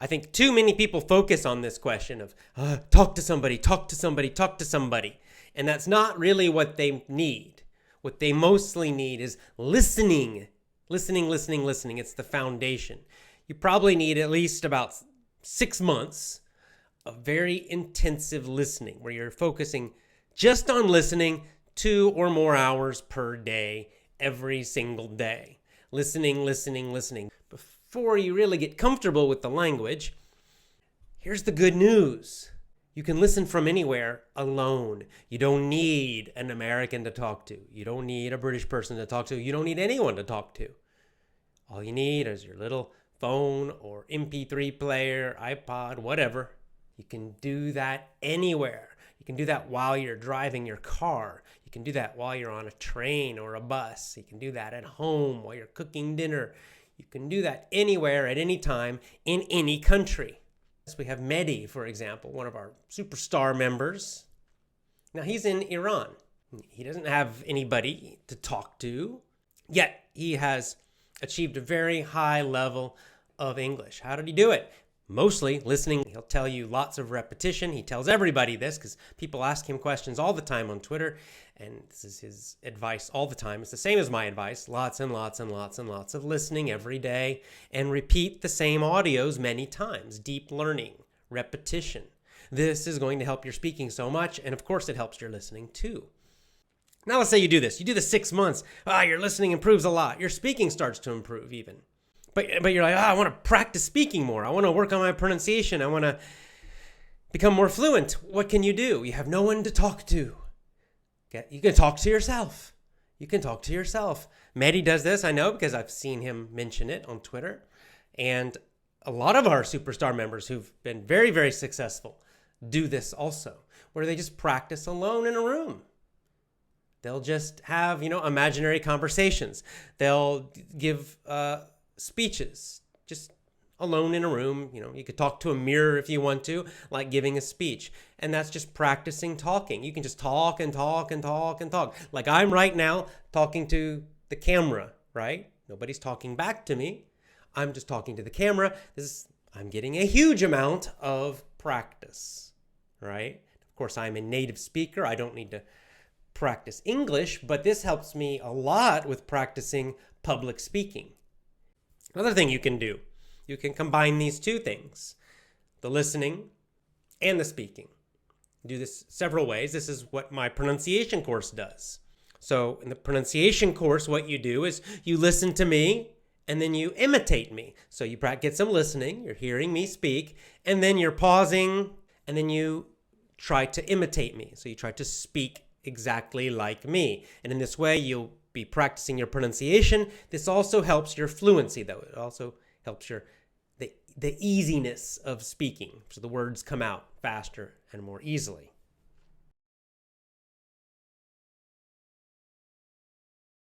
I think too many people focus on this question of talk to somebody, talk to somebody, talk to somebody. And that's not really what they need. What they mostly need is listening. Listening. It's the foundation. You probably need at least about 6 months of very intensive listening where you're focusing just on listening 2 or more hours per day, every single day. Listening. Before you really get comfortable with the language, here's the good news. You can listen from anywhere alone. You don't need an American to talk to. You don't need a British person to talk to. You don't need anyone to talk to. All you need is your little phone or MP3 player, iPod, whatever. You can do that anywhere. You can do that while you're driving your car. You can do that while you're on a train or a bus. You can do that at home while you're cooking dinner. You can do that anywhere at any time in any country. We have Mehdi, for example, one of our superstar members. Now, he's in Iran. He doesn't have anybody to talk to, yet he has achieved a very high level of English. How did he do it? Mostly listening. He'll tell you lots of repetition. He tells everybody this because people ask him questions all the time on Twitter, and this is his advice all the time. It's the same as my advice. Lots and lots of listening every day, and repeat the same audios many times. Deep learning, repetition. This is going to help your speaking so much, and of course it helps your listening too. Now let's say you do this. You do this 6 months. Your listening improves a lot. Your speaking starts to improve even. But you're like, I want to practice speaking more. I want to work on my pronunciation. I want to become more fluent. What can you do? You have no one to talk to. You can talk to yourself. Mehdi does this, I know, because I've seen him mention it on Twitter. And a lot of our superstar members who've been very, very successful do this also, where they just practice alone in a room. They'll just have, imaginary conversations. They'll give speeches just alone in a room. You could talk to a mirror if you want to, like giving a speech. And that's just practicing talking. You can just talk and talk and talk and talk. Like I'm right now talking to the camera, right? Nobody's talking back to me. I'm just talking to the camera. I'm getting a huge amount of practice, right? Of course, I'm a native speaker. I don't need to practice English, but this helps me a lot with practicing public speaking. Another thing you can do, you can combine these two things, the listening and the speaking. Do this several ways. This is what my pronunciation course does. So in the pronunciation course, what you do is you listen to me and then you imitate me. So you get some listening, you're hearing me speak, and then you're pausing, and then you try to imitate me. So you try to speak exactly like me. And in this way, you'll be practicing your pronunciation. This also helps your fluency, though. It also helps the easiness of speaking, so the words come out faster and more easily.